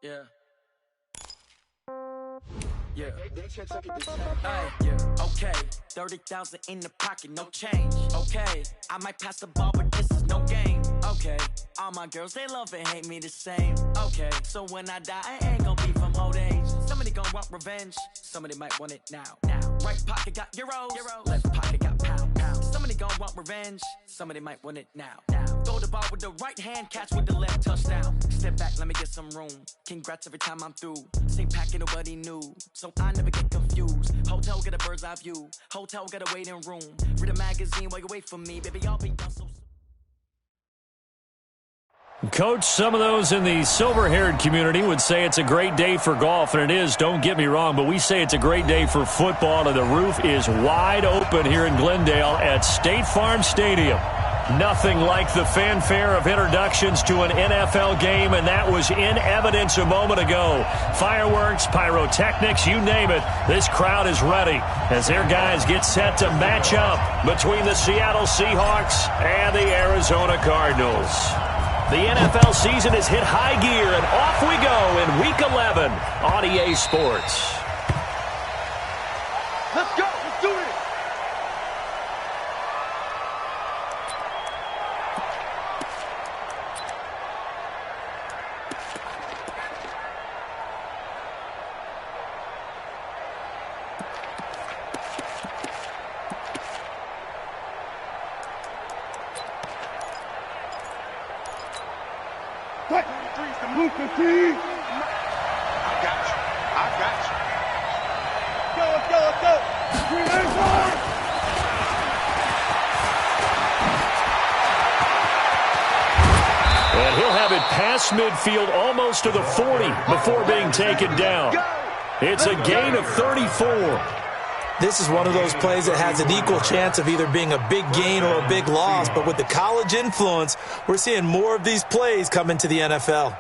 Yeah. Yeah. Yeah. Okay. 30,000 in the pocket, no change. Okay. I might pass the ball, but this is no game. Okay. All my girls, they love and hate me the same. Okay. So when I die, I ain't gonna be from old age. Somebody gonna want revenge. Somebody might want it now. Right pocket got euros. Left pocket got pound. Somebody gonna want revenge. Somebody might want it now. Throw the ball with the right hand, catch with the left, touchdown. Step back, let me get some room. Congrats every time I'm through. Same packet, nobody knew, so I never get confused. Hotel get a bird's eye view. Hotel got a waiting room. Read a magazine while you wait for me, baby. I'll be done so soon. Coach, some of those in the silver-haired community would say it's a great day for golf, and it is, don't get me wrong, but we say it's a great day for football, and the roof is wide open here in Glendale at State Farm Stadium. Nothing like the fanfare of introductions to an NFL game, and that was in evidence a moment ago. Fireworks, pyrotechnics, you name it, this crowd is ready as their guys get set to match up between the Seattle Seahawks and the Arizona Cardinals. The NFL season has hit high gear, and off we go in Week 11 on EA Sports. Let's go. Let's do it. And he'll have it past midfield almost to the 40 before being taken down. It's a gain of 34. This is one of those plays that has an equal chance of either being a big gain or a big loss, but with the college influence, we're seeing more of these plays come into the NFL.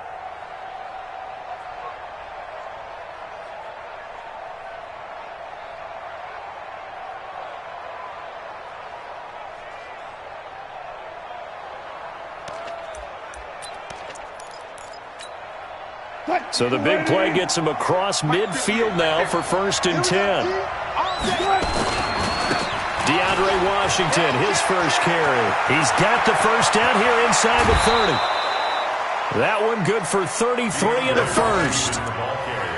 So the big play gets him across midfield now for 1st and 10. DeAndre Washington, his first carry. He's got the first down here inside the 30. That one good for 33 and a first.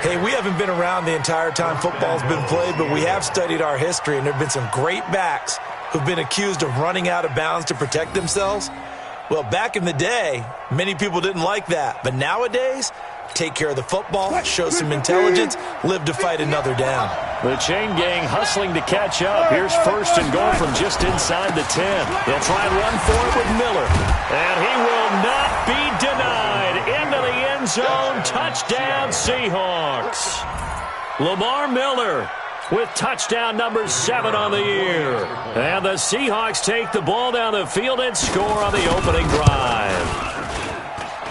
Hey, we haven't been around the entire time football's been played, but we have studied our history, and there have been some great backs who've been accused of running out of bounds to protect themselves. Well, back in the day, many people didn't like that, but nowadays, take care of the football, show some intelligence, live to fight another down. The chain gang hustling to catch up. Here's 1st and goal from just inside the 10. They'll try and run for it with Miller. And he will not be denied. Into the end zone. Touchdown, Seahawks. Lamar Miller with touchdown number 7 on the year. And the Seahawks take the ball down the field and score on the opening drive.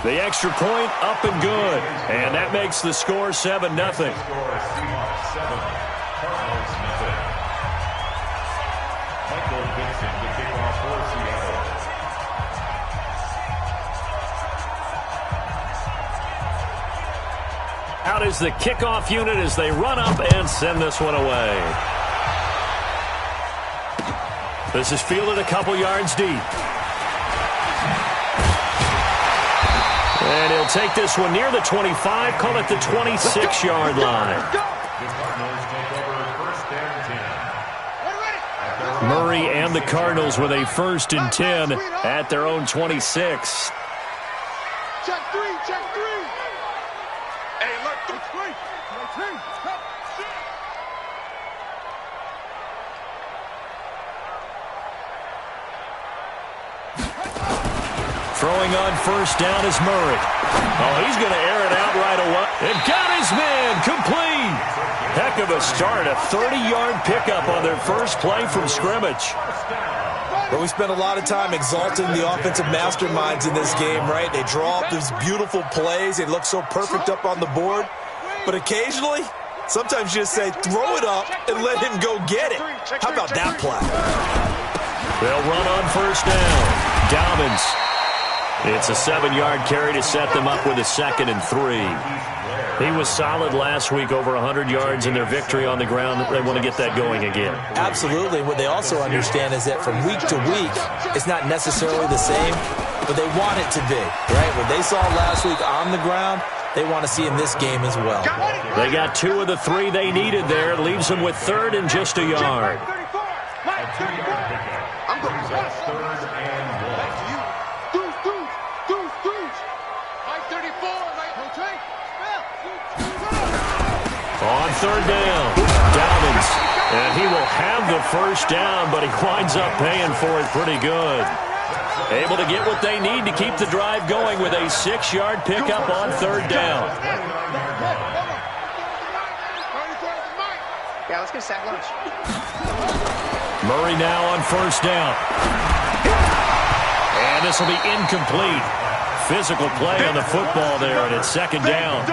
The extra point up and good. And that makes the score 7-0. Out is the kickoff unit as they run up and send this one away. This is fielded a couple yards deep. And he'll take this one near the 25, call it the 26-yard line. Murray and the Cardinals with a 1st and 10 at their own 26. Check 3, check 3. Hey, look, 3. Throwing on 1st down is Murray. Oh, he's going to air it out right away. And got his man complete. Heck of a start, a 30-yard pickup on their first play from scrimmage. But we spent a lot of time exalting the offensive masterminds in this game, right? They draw up these beautiful plays. They look so perfect up on the board. But occasionally, Sometimes you just say, throw it up and let him go get it. How about that play? They'll run on first down. Dobbins. It's a 7-yard carry to set them up with a 2nd and 3. He was solid last week, over 100 yards in their victory on the ground. They want to get that going again. Absolutely. What they also understand is that from week to week, it's not necessarily the same, but they want it to be, right? What they saw last week on the ground, they want to see in this game as well. They got 2 of the 3 they needed there. Leaves them with 3rd and just a yard. I'm going to pass. Back to you. Deuce. 534, right? On 3rd down, Dobbins. And he will have the first down, but he winds up paying for it pretty good. Able to get what they need to keep the drive going with a 6-yard pickup on 3rd down. Yeah, let's get a sack lunch. Murray now on first down. And this will be incomplete. Physical play on the football there, and it's 2nd down.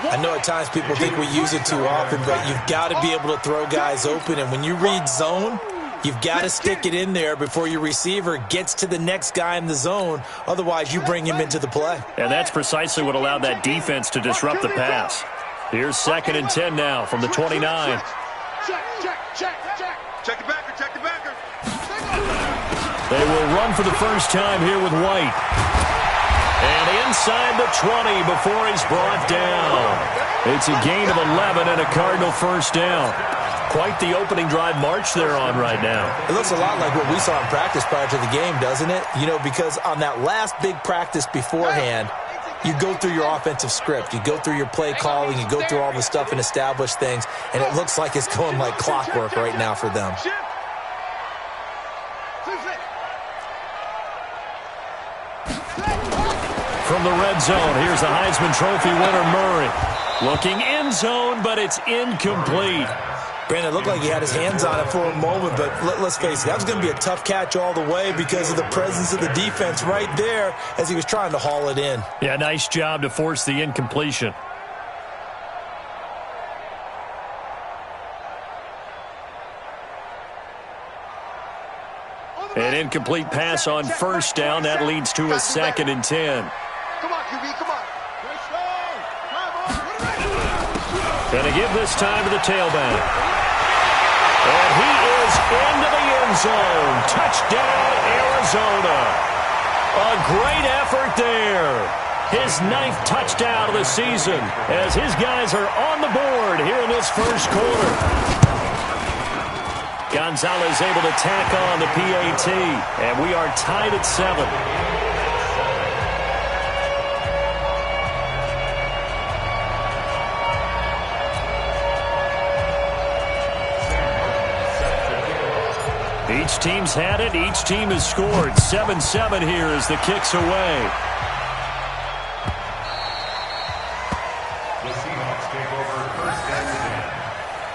I know at times people think we use it too often, but you've got to be able to throw guys open. And when you read zone, you've got to stick it in there before your receiver gets to the next guy in the zone. Otherwise, you bring him into the play. And that's precisely what allowed that defense to disrupt the pass. Here's 2nd and 10 now from the 29. Check the backer. They will run for the first time here with White. And inside the 20 before he's brought down. It's a gain of 11 and a Cardinal first down. Quite the opening drive march they're on right now. It looks a lot like what we saw in practice prior to the game, doesn't it? You know, because on that last big practice beforehand, you go through your offensive script. You go through your play calling. You go through all the stuff and establish things. And it looks like it's going like clockwork right now for them. From the red zone, here's the Heisman Trophy winner, Murray. Looking end zone, but it's incomplete. Brandon, it looked like he had his hands on it for a moment, but let's face it, that was going to be a tough catch all the way because of the presence of the defense right there as he was trying to haul it in. Yeah, nice job to force the incompletion. An incomplete pass on first down. That leads to a 2nd and 10. Come on, QB, come on. Going to give this time to the tailback. And he is into the end zone. Touchdown, Arizona. A great effort there. His 9th touchdown of the season as his guys are on the board here in this first quarter. Gonzalez able to tack on the PAT, and we are tied at 7. Each team's had it. Each team has scored. 7-7 here as the kick's away. The Seahawks take over first and 10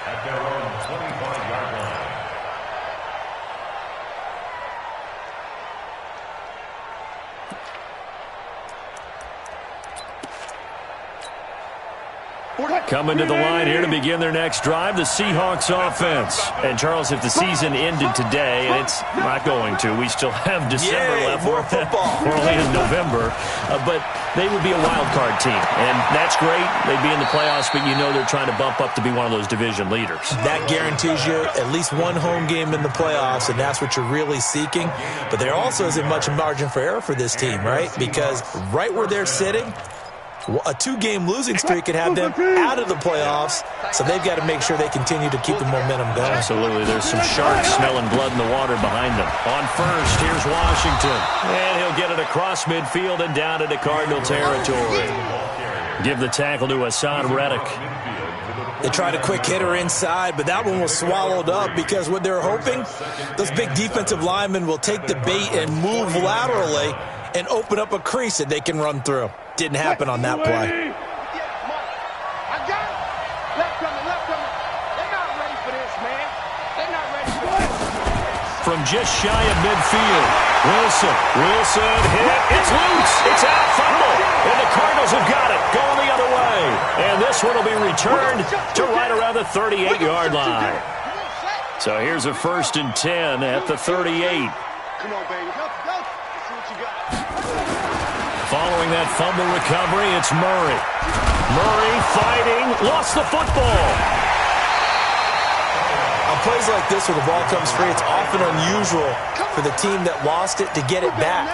at their own 25-yard line. Coming to the line here to begin their next drive, the Seahawks offense. And, Charles, if the season ended today, and it's not going to, we still have December left. More football. We're only in November. But they would be a wild card team. And that's great. They'd be in the playoffs, but you know they're trying to bump up to be one of those division leaders. That guarantees you at least one home game in the playoffs, and that's what you're really seeking. But there also isn't much margin for error for this team, right? Because right where they're sitting, a 2-game losing streak could have them out of the playoffs, so they've got to make sure they continue to keep the momentum going. Absolutely. There's some sharks smelling blood in the water behind them. On first, here's Washington. And he'll get it across midfield and down into Cardinal territory. Give the tackle to Hassan Reddick. They tried a quick hitter inside, but that one was swallowed up because what they're hoping, those big defensive linemen will take the bait and move laterally and open up a crease that they can run through. Didn't happen on that play. From just shy of midfield, Wilson hit. It's loose. It's out. Fumble. And the Cardinals have got it. Going the other way. And this one will be returned to right around the 38-yard line. So here's a 1st and 10 at the 38. Come on, baby. Let's see what you got. Following that fumble recovery, it's Murray. Murray fighting. Lost the football. On plays like this where the ball comes free, it's often unusual for the team that lost it to get it back.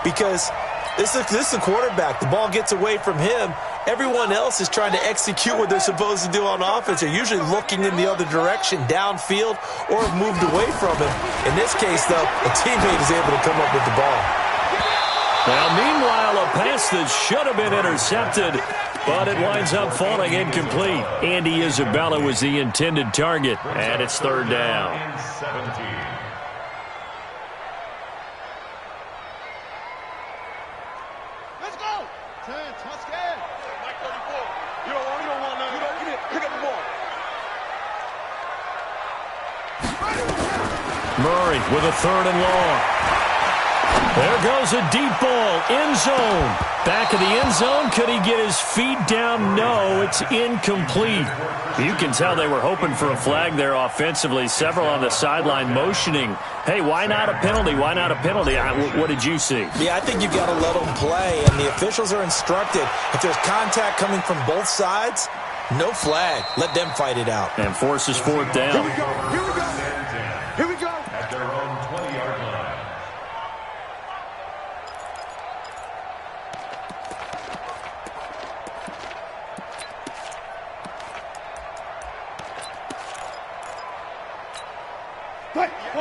Because this is the quarterback. The ball gets away from him. Everyone else is trying to execute what they're supposed to do on offense. They're usually looking in the other direction, downfield, or have moved away from him. In this case, though, a teammate is able to come up with the ball. Now, meanwhile, a pass that should have been intercepted, but it winds up falling incomplete. Andy Isabella was the intended target, and it's 3rd down. 17. Let's go. 10, touchdown. Mike 34. You don't want none. You don't get it. Pick up the ball. Murray with a 3rd and long. There goes a deep ball, end zone. Back of the end zone, could he get his feet down? No, it's incomplete. You can tell they were hoping for a flag there offensively. Several on the sideline motioning, hey, why not a penalty? Why not a penalty? What did you see? Yeah, I think you've got to let them play, and the officials are instructed. If there's contact coming from both sides, no flag. Let them fight it out. And forces 4th down. Here we go. Here we go. Here we go. At their own 20-yard line.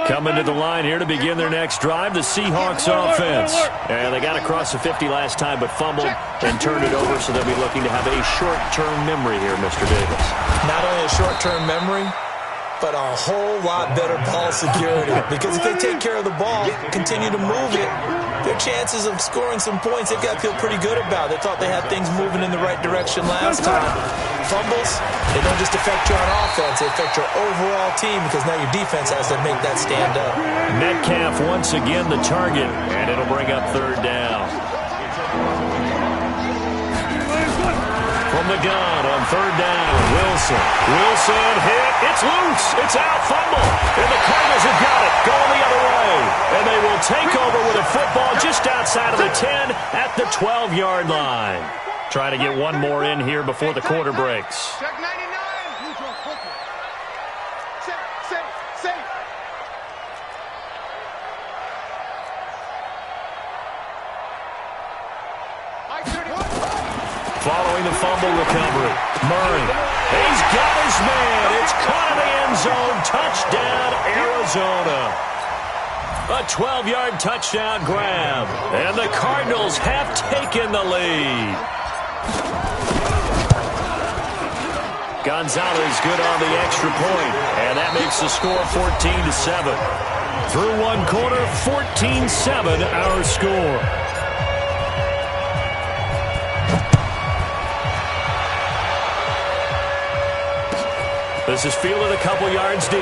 Coming to the line here to begin their next drive, the Seahawks offense. And they got across the 50 last time, but fumbled and turned it over, so they'll be looking to have a short-term memory here, Mr. Davis. Not only a short-term memory, but a whole lot better ball security. Because if they take care of the ball, continue to move it, their chances of scoring some points, they've got to feel pretty good about. They thought they had things moving in the right direction last time. Fumbles, they don't just affect you on offense, they affect your overall team because now your defense has to make that stand up. Metcalf once again the target, and it'll bring up 3rd down. From the gun on 3rd down, Wilson. Wilson hit. It's loose. It's out. Fumble. And the Cardinals have got it. Going the other way. And they will take over with a football just outside of the 10 at the 12-yard line. Trying to get one more in here before the quarter breaks. Check 99. Neutral football. Safe. Mike 31. Following the fumble recovery, Murray. He's got his man. It's caught in the end zone. Touchdown, Arizona. A 12-yard touchdown grab. And the Cardinals have taken the lead. Gonzalez good on the extra point. And that makes the score 14-7. Through one quarter, 14-7 our score. This is fielded a couple yards deep.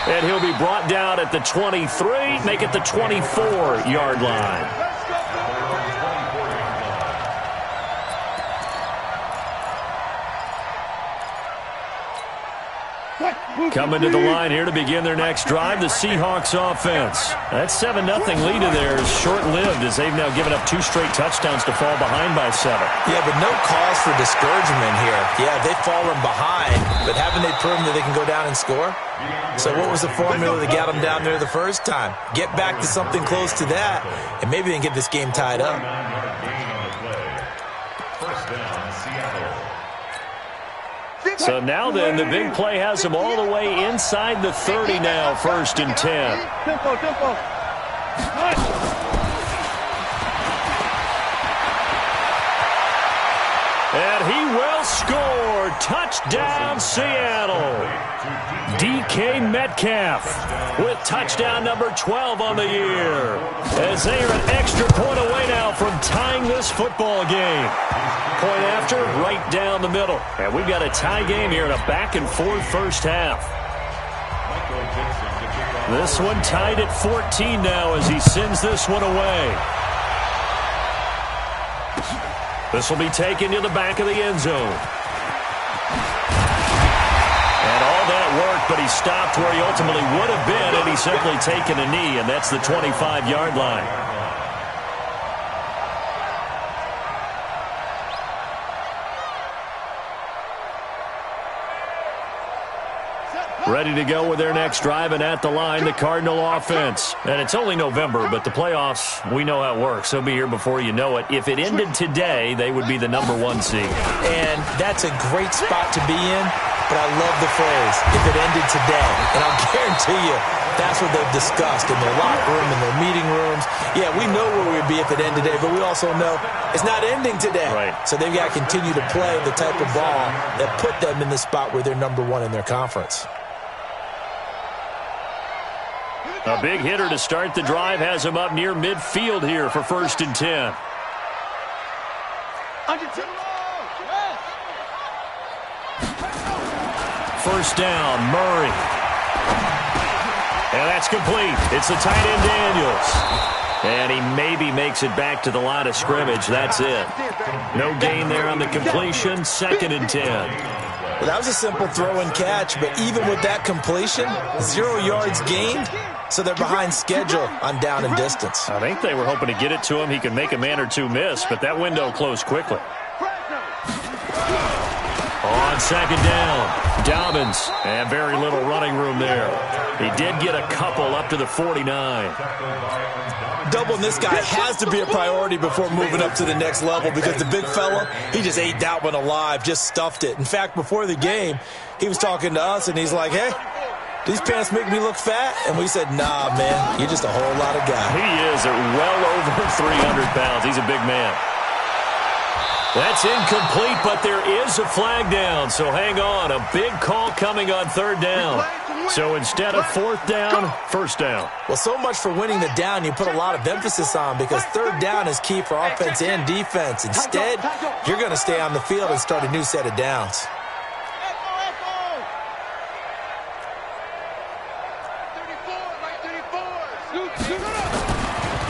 And he'll be brought down at the 23, make it the 24-yard line. Coming to the line here to begin their next drive, the Seahawks offense. That 7-0 lead of theirs short-lived as they've now given up 2 straight touchdowns to fall behind by 7. Yeah, but no cause for discouragement here. Yeah, they've fallen behind, but haven't they proven that they can go down and score? So what was the formula that got them down there the first time? Get back to something close to that, and maybe they can get this game tied up. First down, Seattle. So now then, the big play has them all the way inside the 30 now, 1st and 10. Tempo. And he will score. Touchdown, Seattle. DK Metcalf with touchdown number 12 on the year. As they are an extra point away now from tying this football game. Point after, right down the middle. And we've got a tie game here in a back-and-forth first half. This one tied at 14 now as he sends this one away. This will be taken to the back of the end zone. And all that worked, but he stopped where he ultimately would have been, and he's simply taken a knee, and that's the 25-yard line. Ready to go with their next drive, and at the line, the Cardinal offense. And it's only November, but the playoffs, we know how it works. They'll be here before you know it. If it ended today, they would be the #1 seed. And that's a great spot to be in, but I love the phrase, if it ended today. And I'll guarantee you, that's what they've discussed in their locker room, in their meeting rooms. Yeah, we know where we'd be if it ended today, but we also know it's not ending today. Right. So they've got to continue to play the type of ball that put them in the spot where they're #1 in their conference. A big hitter to start the drive has him up near midfield here for 1st and 10. First down, Murray. And that's complete. It's the tight end, Daniels. And he maybe makes it back to the line of scrimmage. That's it. No gain there on the completion. 2nd and 10. Well, that was a simple throw and catch, but even with that completion, 0 yards gained, so they're behind schedule on down and distance. I think they were hoping to get it to him. He could make a man or two miss, but that window closed quickly. On 2nd down, Dobbins, and very little running room there. He did get a couple up to the 49. Doubling this guy has to be a priority before moving up to the next level because the big fella, he just ate that one alive, just stuffed it. In fact, before the game, he was talking to us, and he's like, hey, these pants make me look fat? And we said, nah, man, you're just a whole lot of guy. He is at well over 300 pounds. He's a big man. That's incomplete, but there is a flag down, so hang on. A big call coming on 3rd down. So instead of 4th down, 1st down. Well, so much for winning the down you put a lot of emphasis on because 3rd down is key for offense and defense. Instead, you're going to stay on the field and start a new set of downs.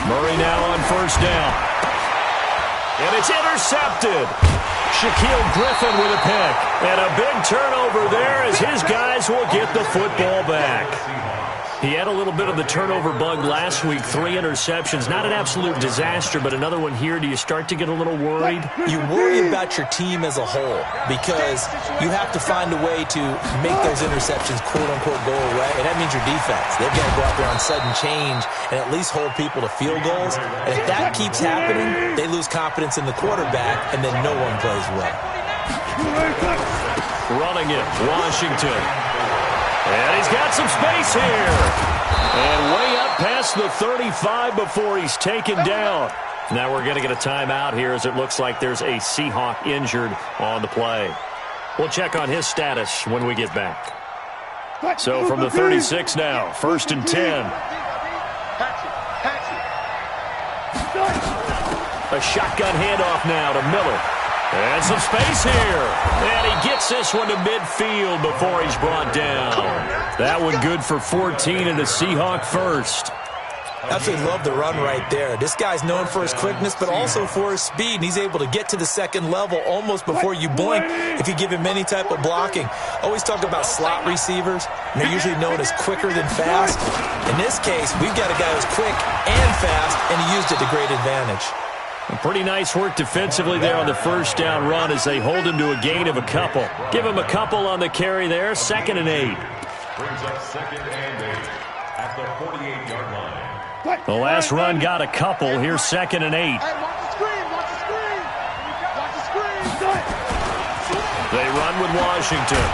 Murray now on 1st down. And it's intercepted. Shaquille Griffin with a pick. And a big turnover there as his guys will get the football back. He had a little bit of the turnover bug last week. 3 interceptions. Not an absolute disaster, but another one here. Do you start to get a little worried? You worry about your team as a whole because you have to find a way to make those interceptions, quote-unquote, go away. And that means your defense. They've got to go out there on sudden change and at least hold people to field goals. And if that keeps happening, they lose confidence in the quarterback, and then no one plays well. Running it, Washington. And he's got some space here. And way up past the 35 before he's taken down. Now we're going to get a timeout here as it looks like there's a Seahawk injured on the play. We'll check on his status when we get back. So from the 36 now, 1st and 10. A shotgun handoff now to Miller. And some space here. And he gets this one to midfield before he's brought down. That one good for 14 and a Seahawk first. Absolutely love the run right there. This guy's known for his quickness, but also for his speed. And he's able to get to the 2nd level almost before you blink if you give him any type of blocking. Always talk about slot receivers, and they're usually known as quicker than fast. In this case, we've got a guy who's quick and fast, and he used it to great advantage. Pretty nice work defensively there on the 1st down run as they hold him to a gain of a couple. Give him a couple on the carry there, 2nd and 8. Brings up 2nd and 8 at the 48-yard line. The last run got a couple. Here's 2nd and 8. Hey, watch the screen, watch the screen. Watch the screen. They run with Washington.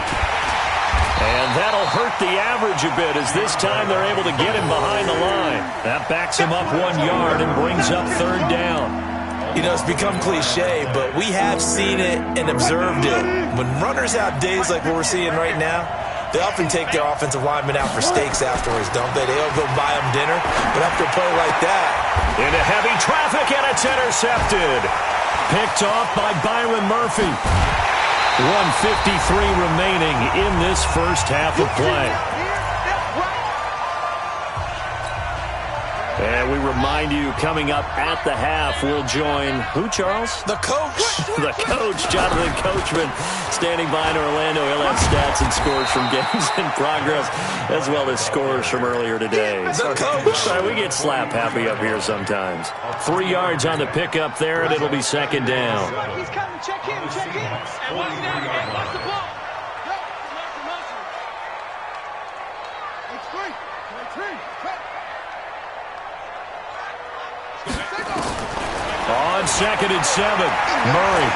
And that'll hurt the average a bit as this time they're able to get him behind the line. That backs him up 1 yard and brings up 3rd down. You know, it's become cliche, but we have seen it and observed it. When runners have days like what we're seeing right now, they often take their offensive linemen out for steaks afterwards, don't they? They'll go buy them dinner, but after a play like that... Into heavy traffic, and it's intercepted. Picked off by Byron Murphy. 1:53 remaining in this first half of play. And we remind you, coming up at the half, we'll join who, Charles? The coach. The coach, Jonathan Coachman, standing by in Orlando. He'll have stats and scores from games in progress, as well as scores from earlier today. The coach. Sorry, we get slap happy up here sometimes. 3 yards on the pickup there, and it'll be second down. He's coming. Check him. And watch that. Watch the ball. On 2nd and 7, Murray.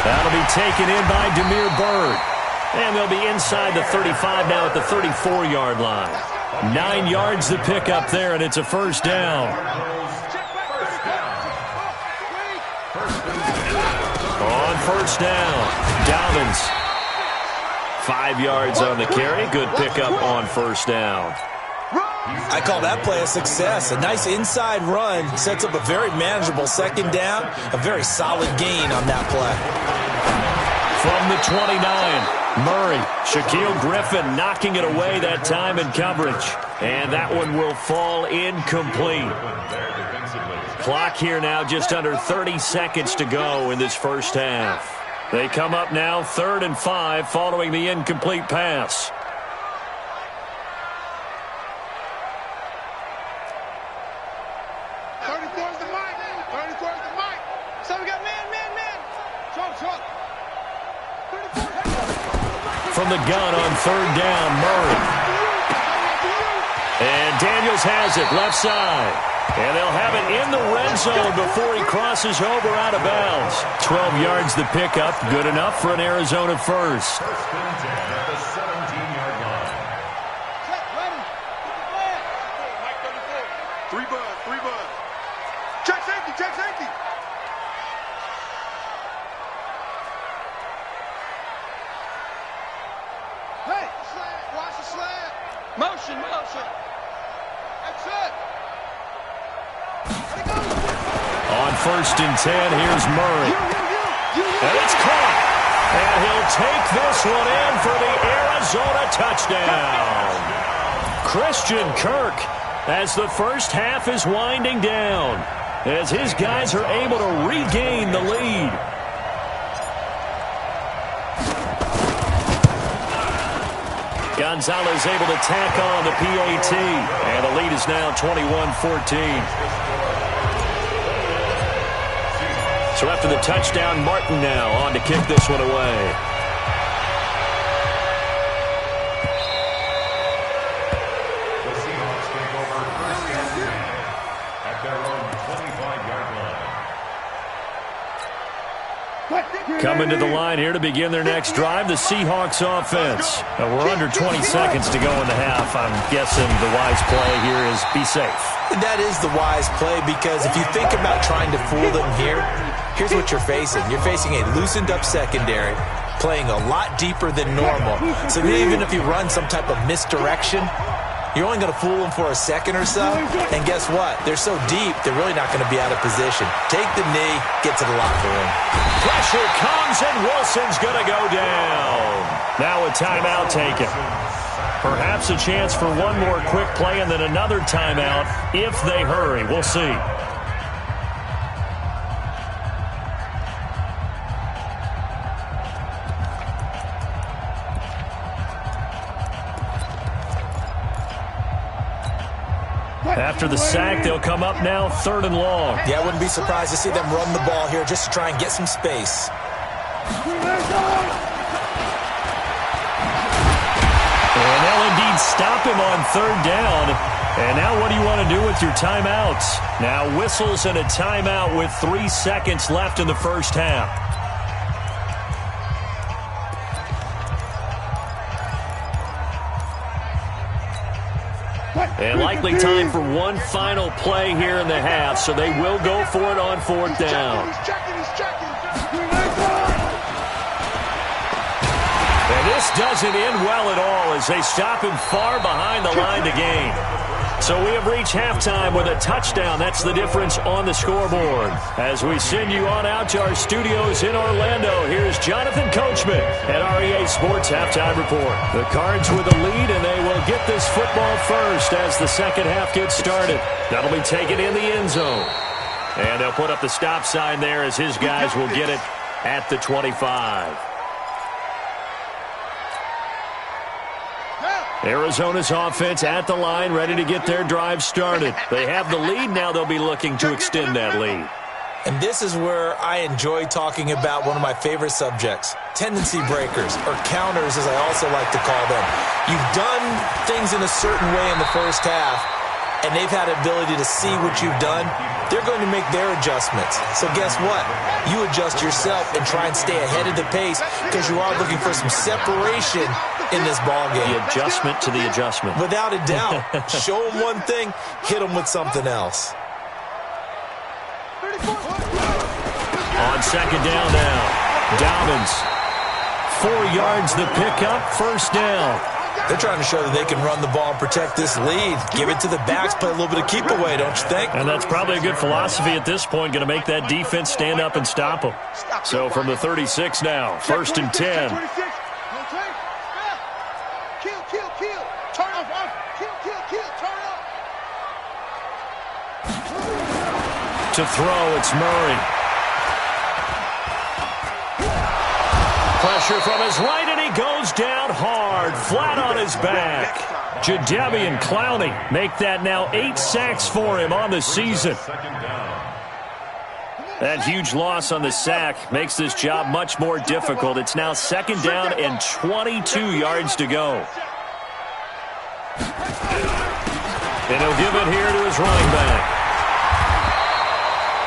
That'll be taken in by Demir Bird. And they'll be inside the 35 now at the 34-yard line. 9 yards to pick up there, and it's a first down. On first down, Dobbins. 5 yards on the carry. Good pickup on first down. I call that play a success. A nice inside run sets up a very manageable second down. A very solid gain on that play. From the 29, Murray. Shaquille Griffin knocking it away that time in coverage. And that one will fall incomplete. Clock here now just under 30 seconds to go in this first half. They come up now 3rd and 5 following the incomplete pass. 34's the mic. 34's the mic. So we got man. Truck. From the gun on 3rd down, Murray. And Daniels has it left side. And they'll have it in the red zone before he crosses over out of bounds. 12 yards the pickup. Good enough for an Arizona first. First and 10 at the 17-yard line. Ready. Mike 34. 3 bud. Check safety. Hey, slant. Watch the slant. Motion. That's it. On 1st and 10, here's Murray. And it's caught. And he'll take this one in for the Arizona touchdown. Christian Kirk, as the first half is winding down, as his guys are able to regain the lead. Gonzalez able to tack on the PAT, and the lead is now 21-14. So after the touchdown, Martin now on to kick this one away. The Seahawks take over first and 10 at their own 25-yard line. Coming to the line here to begin their next drive, the Seahawks offense. Now we're under 20 seconds to go in the half. I'm guessing the wise play here is be safe. That is the wise play, because if you think about trying to fool them here, here's what you're facing. You're facing a loosened up secondary, playing a lot deeper than normal. So even if you run some type of misdirection, you're only going to fool them for a second or so. And guess what? They're so deep, they're really not going to be out of position. Take the knee, get to the locker room. Pressure comes, and Wilson's going to go down. Now a timeout taken. Perhaps a chance for one more quick play and then another timeout if they hurry. We'll see. After the sack, they'll come up now 3rd and long. Yeah, I wouldn't be surprised to see them run the ball here just to try and get some space. And they'll indeed stop him on 3rd down. And now what do you want to do with your timeouts? Now whistles and a timeout with 3 seconds left in the first half. And likely time for one final play here in the half, so they will go for it on 4th down. He's checking. And this doesn't end well at all as they stop him far behind the line to gain. So we have reached halftime with a touchdown. That's the difference on the scoreboard. As we send you on out to our studios in Orlando, here's Jonathan Coachman at REA Sports Halftime Report. The Cards with a lead, and they will get this football first as the second half gets started. That'll be taken in the end zone. And they'll put up the stop sign there as his guys will get it at the 25. Arizona's offense at the line, ready to get their drive started. They have the lead. Now they'll be looking to extend that lead. And this is where I enjoy talking about one of my favorite subjects, tendency breakers, or counters as I also like to call them. You've done things in a certain way in the first half, and they've had the ability to see what you've done. They're going to make their adjustments. So guess what? You adjust yourself and try and stay ahead of the pace because you are looking for some separation in this ball game. The adjustment to the adjustment. Without a doubt. Show them one thing, hit them with something else. On second down now, Dobbins. 4 yards the pickup, first down. They're trying to show that they can run the ball and protect this lead. Give it to the backs, play a little bit of keep away, don't you think? And that's probably a good philosophy at this point, going to make that defense stand up and stop them. So from the 36 now, first and 10. To throw, it's Murray. Pressure from his right, and he goes down hard, flat on his back. Jadeveon Clowney make that now 8 sacks for him on the season. That huge loss on the sack makes this job much more difficult. It's now second down and 22 yards to go. And he'll give it here to his running back.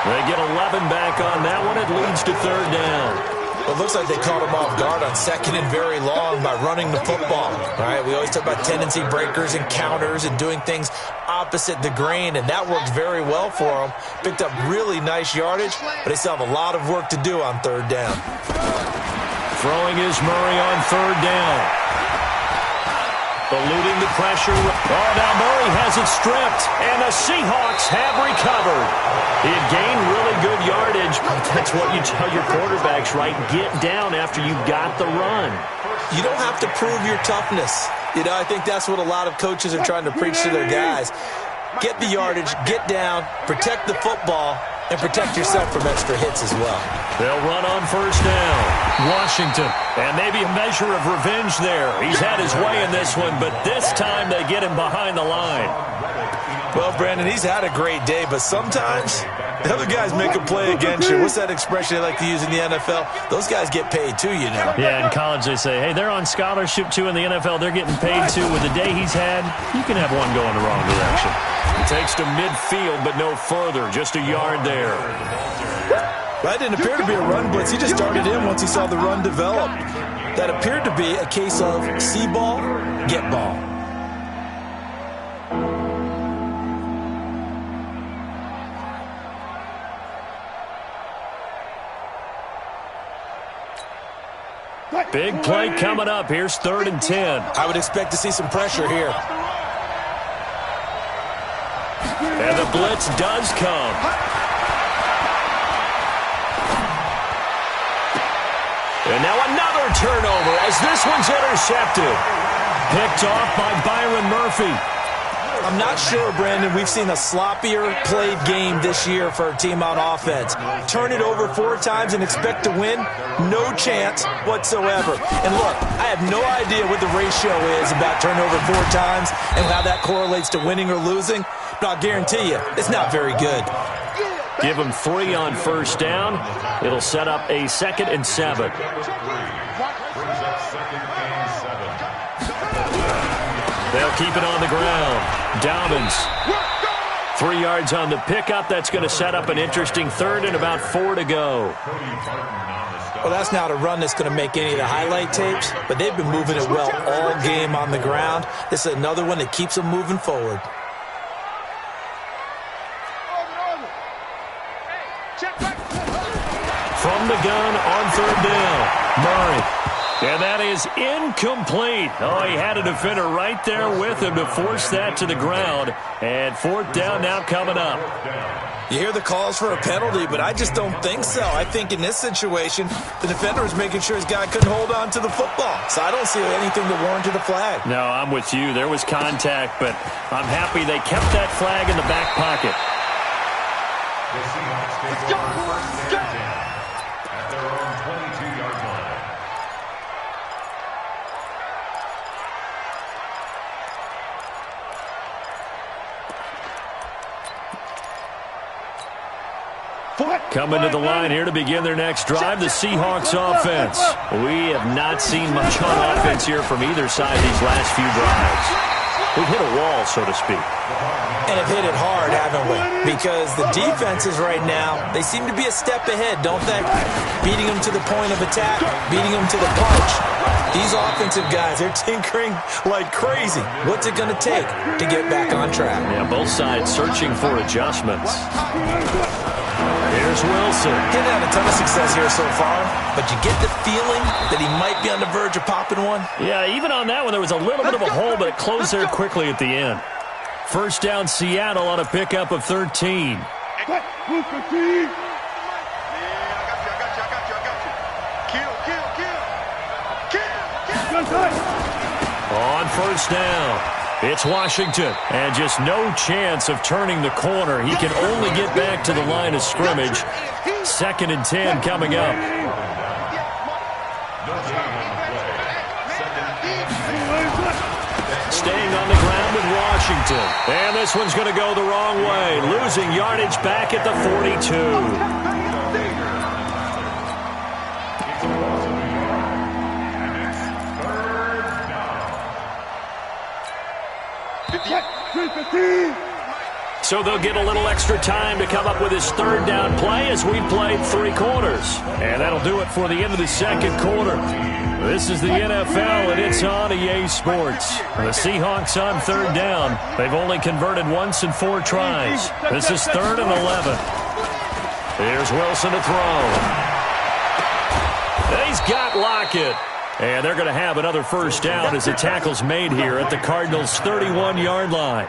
They get 11 back on that one. It leads to third down. Well, it looks like they caught him off guard on second and very long by running the football. All right, we always talk about tendency breakers and counters and doing things opposite the grain, and that worked very well for them. Picked up really nice yardage, but they still have a lot of work to do on third down. Throwing is Murray on third down. Eluding the pressure. Oh, now Murray has it stripped, and the Seahawks have recovered. He had gained really good yardage, but that's what you tell your quarterbacks, right? Get down after you got the run. You don't have to prove your toughness. You know, I think that's what a lot of coaches are trying to preach to their guys. Get the yardage, get down, protect the football, and protect yourself from extra hits as well. They'll run on first down. Washington. And maybe a measure of revenge there. He's had his way in this one, but this time they get him behind the line. Well, Brandon, he's had a great day, but sometimes the other guys make a play against you. What's that expression they like to use in the NFL? Those guys get paid too, you know. Yeah, in college they say, hey, they're on scholarship too. In the NFL, they're getting paid too. With the day he's had, you can have one going the wrong direction. He takes to midfield, but no further. Just a yard there. That didn't appear to be a run blitz. He just started in once he saw the run develop. That appeared to be a case of see ball, get ball. Big play coming up. Here's third and 10. I would expect to see some pressure here. And the blitz does come. And now another turnover as this one's intercepted. Picked off by Byron Murphy. I'm not sure, Brandon, we've seen a sloppier played game this year for a team on offense. Turn it over 4 times and expect to win? No chance whatsoever. And look, I have no idea what the ratio is about turnover 4 times and how that correlates to winning or losing, but I'll guarantee you, it's not very good. Give them 3 on first down. It'll set up a 2nd and 7. They'll keep it on the ground. Dobbins. 3 yards on the pickup. That's going to set up an interesting third and about 4 to go. Well, that's not a run that's going to make any of the highlight tapes, but they've been moving it well all game on the ground. This is another one that keeps them moving forward. From the gun on third down, Murray. And that is incomplete. Oh, he had a defender right there with him to force that to the ground. And fourth down now coming up. You hear the calls for a penalty, but I just don't think so. I think in this situation, the defender was making sure his guy couldn't hold on to the football. So I don't see anything that warranted a flag. No, I'm with you. There was contact, but I'm happy they kept that flag in the back pocket. The Seahawks take over first and 10 at their own 22-yard line. Coming to the line here to begin their next drive, the Seahawks offense. We have not seen much on offense here from either side these last few drives. We've hit a wall, so to speak. And have hit it hard, haven't we? Because the defenses right now, they seem to be a step ahead, don't they? Beating them to the point of attack, beating them to the punch. These offensive guys, they're tinkering like crazy. What's it going to take to get back on track? Yeah, both sides searching for adjustments. Here's Wilson. Didn't have a ton of success here so far, but you get the feeling that he might be on the verge of popping one. Yeah, even on that one, there was a little bit of a hole, but it closed there quickly at the end. First down, Seattle on a pickup of 13. On first down, it's Washington, and just no chance of turning the corner. He can only get back to the line of scrimmage. Second and 10 coming up. Staying on the ground with Washington. And this one's going to go the wrong way. Losing yardage back at the 42. So they'll get a little extra time to come up with his third down play as we played 3 quarters. And that'll do it for the end of the second quarter. This is the NFL, and it's on EA Sports. The Seahawks on third down. They've only converted once in 4 tries. This is 3rd and 11. Here's Wilson to throw. He's got Lockett. And they're going to have another first down as the tackle's made here at the Cardinals' 31-yard line.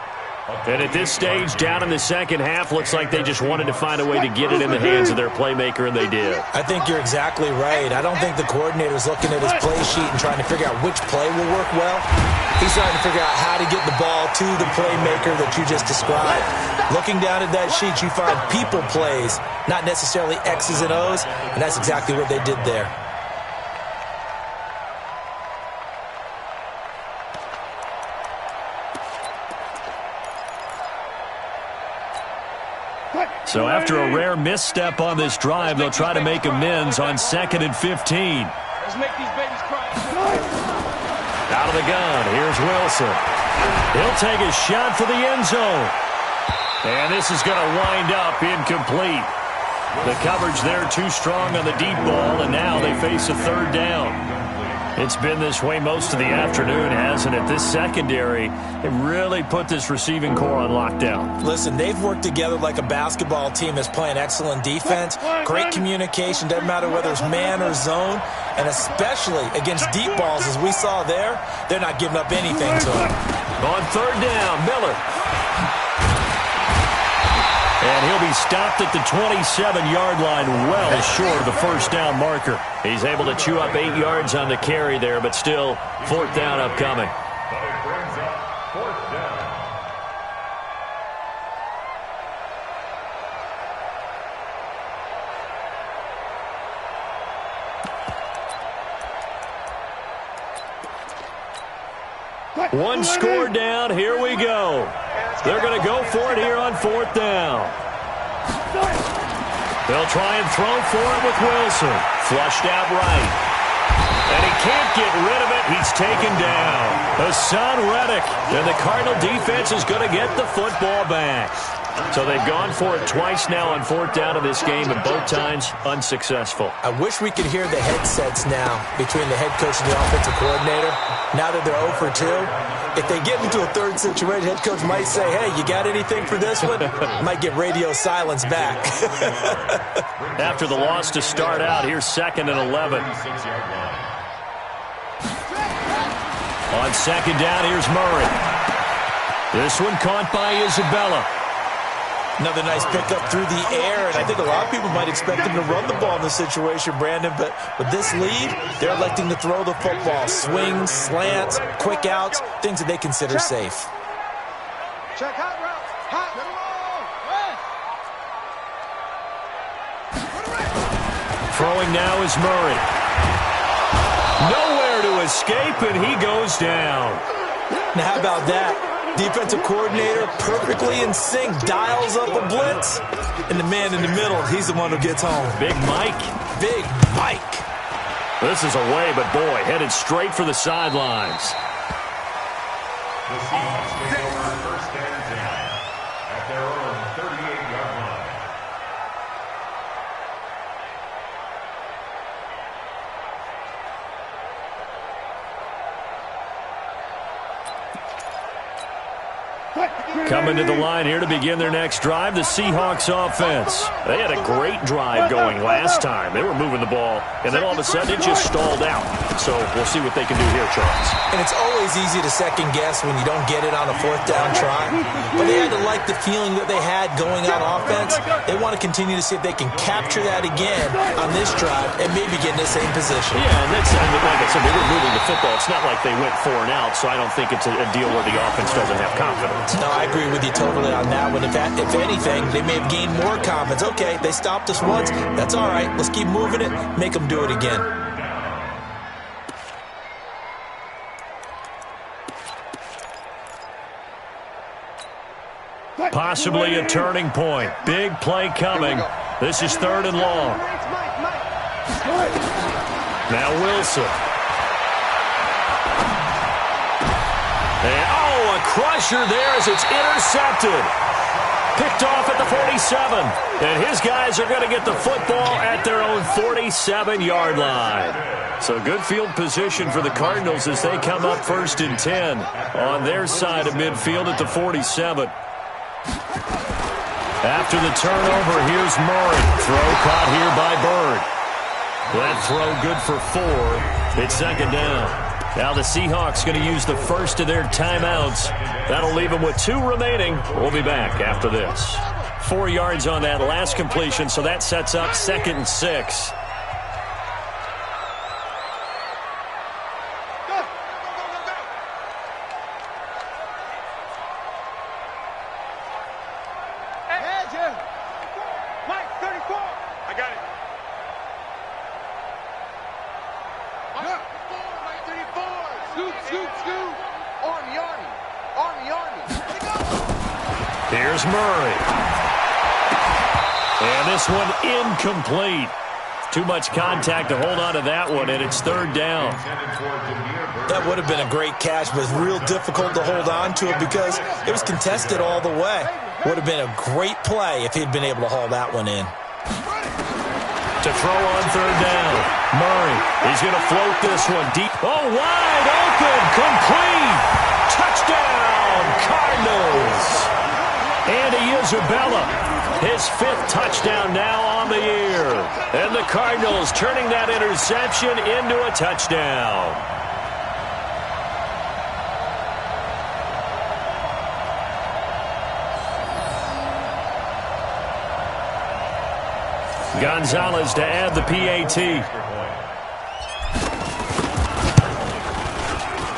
And at this stage, down in the second half, looks like they just wanted to find a way to get it in the hands of their playmaker, and they did. I think you're exactly right. I don't think the coordinator's looking at his play sheet and trying to figure out which play will work well. He's trying to figure out how to get the ball to the playmaker that you just described. Looking down at that sheet, you find people plays, not necessarily X's and O's, and that's exactly what they did there. So after a rare misstep on this drive, they'll try to make amends on 2nd and 15. Let's make these babies cry. Out of the gun, here's Wilson. He'll take a shot for the end zone. And this is going to wind up incomplete. The coverage there too strong on the deep ball, and now they face a third down. It's been this way most of the afternoon, hasn't it? This secondary, it really put this receiving core on lockdown. Listen, they've worked together like a basketball team that's playing excellent defense. Great communication, doesn't matter whether it's man or zone. And especially against deep balls, as we saw there, they're not giving up anything to them. On third down, Miller. And he'll be stopped at the 27-yard line, well short of the first down marker. He's able to chew up 8 yards on the carry there, but still, fourth down upcoming. But it brings up 4th down. One score down, here we go. They're going to go for it here on 4th down. They'll try and throw for it with Wilson. Flushed out right. And he can't get rid of it. He's taken down. Hassan Reddick. And the Cardinal defense is going to get the football back. So they've gone for it twice now on 4th down of this game, and both times unsuccessful. I wish we could hear the headsets now between the head coach and the offensive coordinator. Now that they're 0 for 2, if they get into a third situation, head coach might say, hey, you got anything for this one? Might get radio silence back. After the loss to start out, here's 2nd and 11. On second down, here's Murray. This one caught by Isabella. Another nice pickup through the air, and I think a lot of people might expect him to run the ball in this situation, Brandon, but with this lead, they're electing to throw the football. Swings, slants, quick outs, things that they consider safe. Check hot route. Hot. Throwing now is Murray. Nowhere to escape, and he goes down. Now, how about that? Defensive coordinator perfectly in sync, dials up a blitz, and the man in the middle, he's the one who gets home. Big Mike. Big Mike. This is away, but boy, headed straight for the sidelines. The Seahawks take over first and 10 at their own 38-yard line. Coming to the line here to begin their next drive, the Seahawks offense. They had a great drive going last time. They were moving the ball, and then all of a sudden it just stalled out. So we'll see what they can do here, Charles. And it's always easy to second guess when you don't get it on a fourth down try. But they had to like the feeling that they had going on offense. They want to continue to see if they can capture that again on this drive and maybe get in the same position. Yeah, and that's, like I said, they were moving the football. It's not like they went 4 and out, so I don't think it's a deal where the offense doesn't have confidence. No, I agree with you totally on that one. If anything, they may have gained more confidence. Okay, they stopped us once. That's all right. Let's keep moving it. Make them do it again. Possibly a turning point. Big play coming. This is 3rd and long. Now Wilson. And, a crusher there as it's intercepted. Picked off at the 47. And his guys are going to get the football at their own 47-yard line. So good field position for the Cardinals as they come up 1st and 10 on their side of midfield at the 47. After the turnover, here's Murray. Throw caught here by Bird. That throw good for 4. It's 2nd down. Now the Seahawks going to use the first of their timeouts. That'll leave them with 2 remaining. We'll be back after this. 4 yards on that last completion, so that sets up 2nd and 6. Here's Murray. And this one incomplete. Too much contact to hold on to that one, and it's 3rd down. That would have been a great catch, but it's real difficult to hold on to it because it was contested all the way. Would have been a great play if he'd been able to haul that one in. To throw on 3rd down. Murray, he's going to float this one deep. Oh, wide open, complete. Touchdown, Cardinals. Andy Isabella, his 5th touchdown now on the year. And the Cardinals turning that interception into a touchdown. Gonzalez to add the PAT.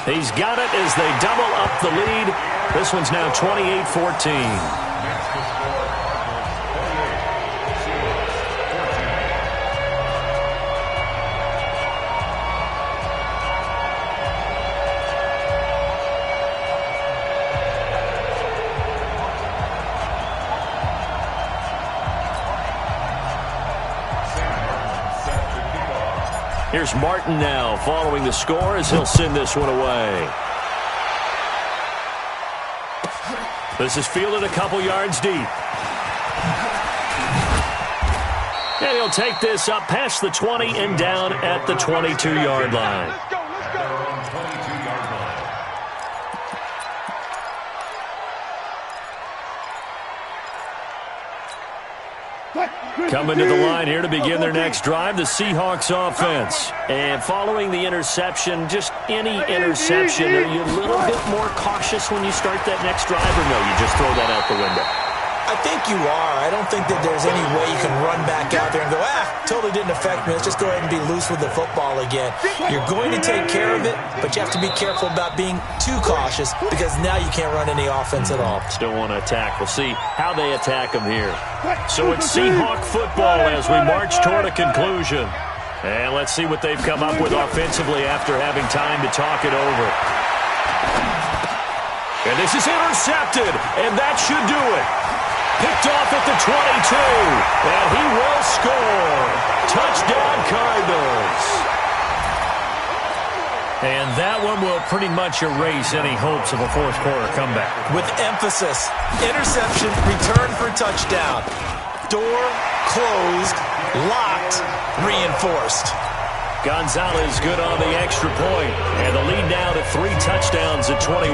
He's got it as they double up the lead. This one's now 28-14. Here's Martin now following the score as he'll send this one away. This is fielded a couple yards deep. And he'll take this up past the 20 and down at the 22-yard line. Let's go. Coming to the line here to begin their next drive, the Seahawks offense. And following the interception, just any interception, are you a little bit more cautious when you start that next drive, or no, you just throw that out the window? I think you are. I don't think that there's any way you can run back out there and go, totally didn't affect me. Let's just go ahead and be loose with the football again. You're going to take care of it, but you have to be careful about being too cautious because now you can't run any offense at all. Still want to attack. We'll see how they attack them here. So it's Seahawk football as we march toward a conclusion. And let's see what they've come up with offensively after having time to talk it over. And this is intercepted, and that should do it. Picked off at the 22, and he will score. Touchdown, Cardinals. And that one will pretty much erase any hopes of a fourth quarter comeback. With emphasis, interception, return for touchdown. Door closed, locked, reinforced. Gonzalez good on the extra point, and the lead now to 3 touchdowns at 21.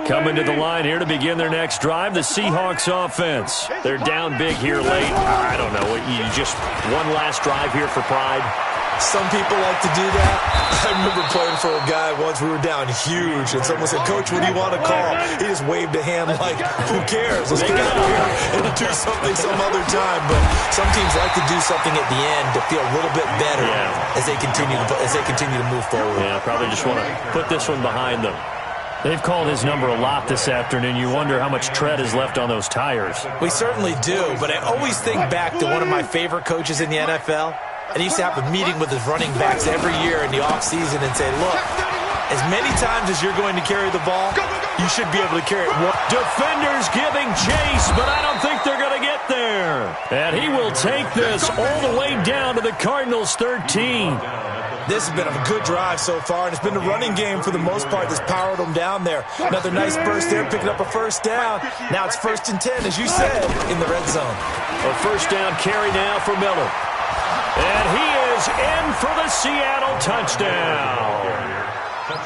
Coming to the line here to begin their next drive, the Seahawks offense. They're down big here late. I don't know. You just one last drive here for pride? Some people like to do that. I remember playing for a guy once. We were down huge, and someone said, "Coach, what do you want to call?" He just waved a hand like, "Who cares? Let's get out of here and do something some other time." But some teams like to do something at the end to feel a little bit better as they continue to move forward. Yeah, probably just want to put this one behind them. They've called his number a lot this afternoon. You wonder how much tread is left on those tires. We certainly do, but I always think back to one of my favorite coaches in the NFL. And he used to have a meeting with his running backs every year in the offseason and say, look, as many times as you're going to carry the ball, you should be able to carry it. Defenders giving chase, but I don't think they're going to get there. And he will take this all the way down to the Cardinals' 13. This has been a good drive so far, and it's been the running game for the most part that's powered them down there. Another nice burst there, picking up a first down. Now it's 1st and 10, as you said, in the red zone. A first down carry now for Miller. And he is in for the Seattle touchdown.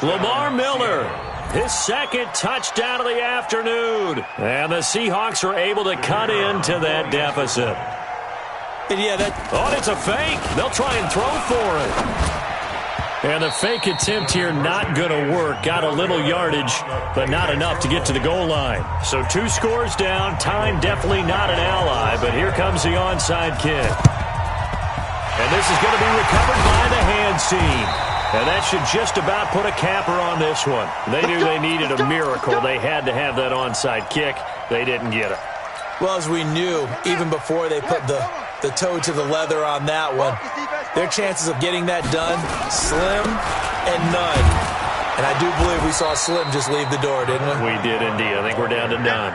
Lamar Miller, his 2nd touchdown of the afternoon. And the Seahawks are able to cut into that deficit. And it's a fake. They'll try and throw for it. And the fake attempt here not going to work. Got a little yardage, but not enough to get to the goal line. So 2 scores down. Time definitely not an ally, but here comes the onside kick. And this is going to be recovered by the hands team. And that should just about put a capper on this one. They knew they needed a miracle. They had to have that onside kick. They didn't get it. Well, as we knew, even before they put the toe to the leather on that one, their chances of getting that done, slim and none. And I do believe we saw Slim just leave the door, didn't we? We did indeed. I think we're down to none.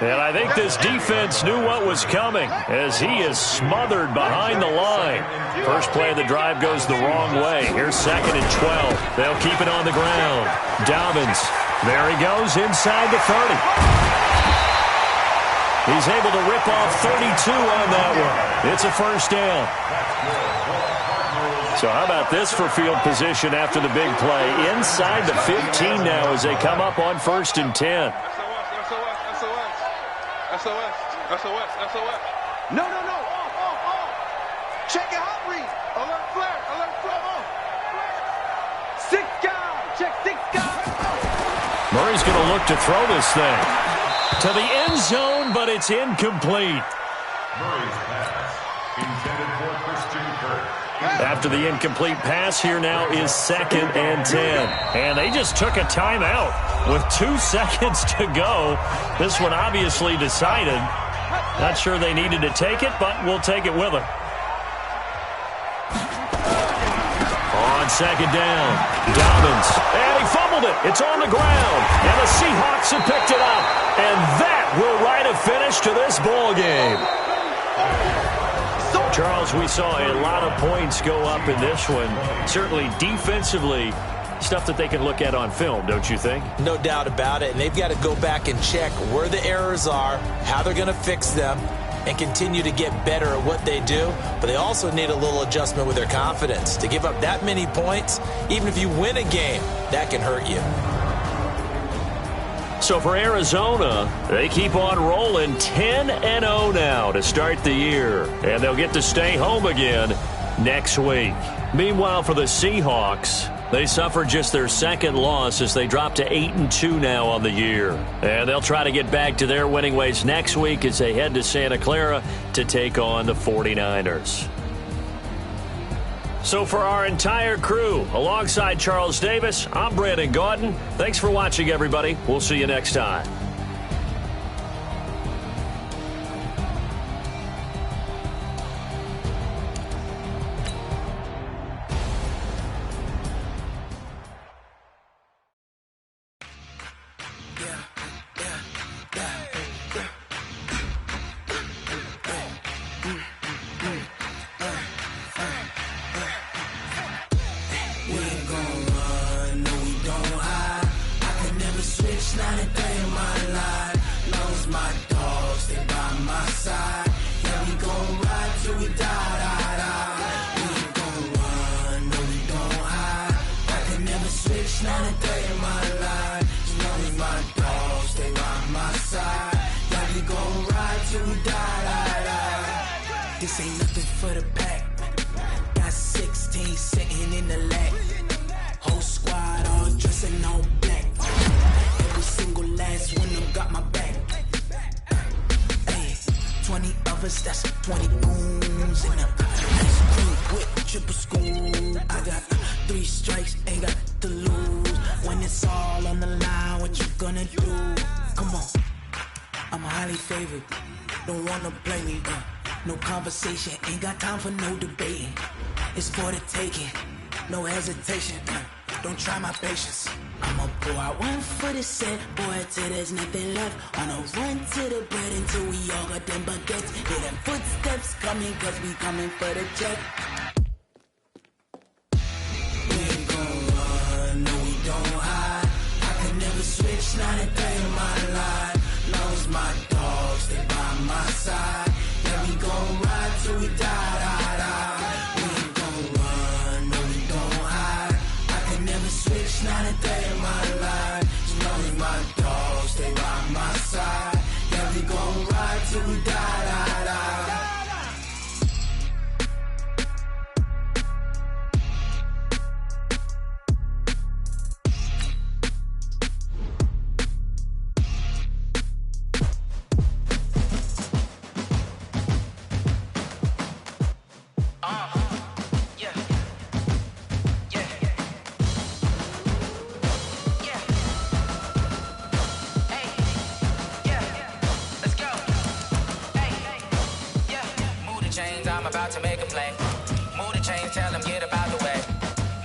And I think this defense knew what was coming as he is smothered behind the line. First play of the drive goes the wrong way. Here's 2nd and 12. They'll keep it on the ground. Dobbins, there he goes inside the 30. He's able to rip off 32 on that one. It's a first down. So how about this for field position after the big play? Inside the 15 now as they come up on 1st and 10. SOS. No. Check it out, read. Alert flare, off. 6 guys. Check 6 guys. Murray's going to look to throw this thing to the end zone, but it's incomplete. Murray's pass intended for Christian Kirk. After the incomplete pass, here now is 2nd and 10. And they just took a timeout with 2 seconds to go. This one obviously decided. Not sure they needed to take it, but we'll take it with them. On 2nd down, Dobbins. And he fumbled it. It's on the ground. And the Seahawks have picked it up. And that will write a finish to this ball game. Charles, we saw a lot of points go up in this one. Certainly defensively, stuff that they can look at on film, don't you think? No doubt about it. And they've got to go back and check where the errors are, how they're going to fix them, and continue to get better at what they do. But they also need a little adjustment with their confidence. To give up that many points, even if you win a game, that can hurt you. So for Arizona, they keep on rolling 10-0 now to start the year. And they'll get to stay home again next week. Meanwhile, for the Seahawks, they suffered just their second loss as they drop to 8-2 now on the year. And they'll try to get back to their winning ways next week as they head to Santa Clara to take on the 49ers. So for our entire crew, alongside Charles Davis, I'm Brandon Gaudin. Thanks for watching, everybody. We'll see you next time. This ain't nothing for the pack. Got 16 sitting in the lap. Whole squad all dressed in all black. Every single last one of them got my back. Hey, 20 of us, that's 20 goons in a ice cream with triple scoop. I got 3 strikes, ain't got to lose. When it's all on the line, what you gonna do? Come on, I'm highly favored. Don't wanna play me, no conversation, ain't got time for no debating. It's for the taking, no hesitation, don't try my patience. I'ma pour out one for the set, boy, till there's nothing left. On a run to the bread until we all got them baguettes. Hear them footsteps coming, cause we coming for the check. We ain't gon' run, no we don't hide. I can never switch, not a day in my life. Long as my dogs, they by my side. Yeah, we gon' ride till we die. We ain't gon' run, no we don't hide. I can never switch, not a day in my life. As long as my dogs, stay by my side. Yeah, we gon' ride till we die. I'm about to make a play. Move the chains, tell them get about the way.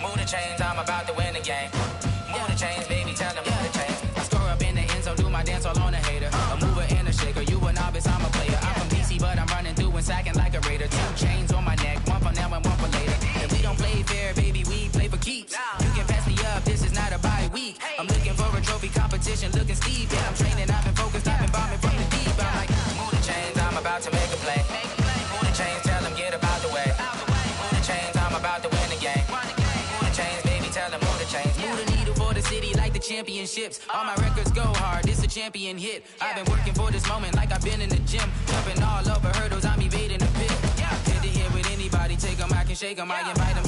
Move the chains, I'm about to win the game. Move the chains, baby, tell them move the chains. I score up in the end zone, do my dance all on a hater. A mover and a shaker, you a novice, I'm a player. I'm from DC, but I'm running through and sacking like a raider. 2 chains on my neck, one for now and one for later. If we don't play fair, baby, we play for keeps. You can pass me up, this is not a bye week. I'm looking for a trophy competition, looking steep. Yeah, I'm training, I've been focused, I've been bombing from the deep. I'm like, move the chains, I'm about to make a play. Move the chains, tell them get about the way. Move the chains, I'm about to win the game. Move the chains, baby, tell them move the chains. Move the needle for the city like the championships. All my records go hard, this a champion hit. I've been working for this moment like I've been in the gym. Jumping all over hurdles, I'm evading the pit. Head to head with anybody, take them, I can shake them, I invite them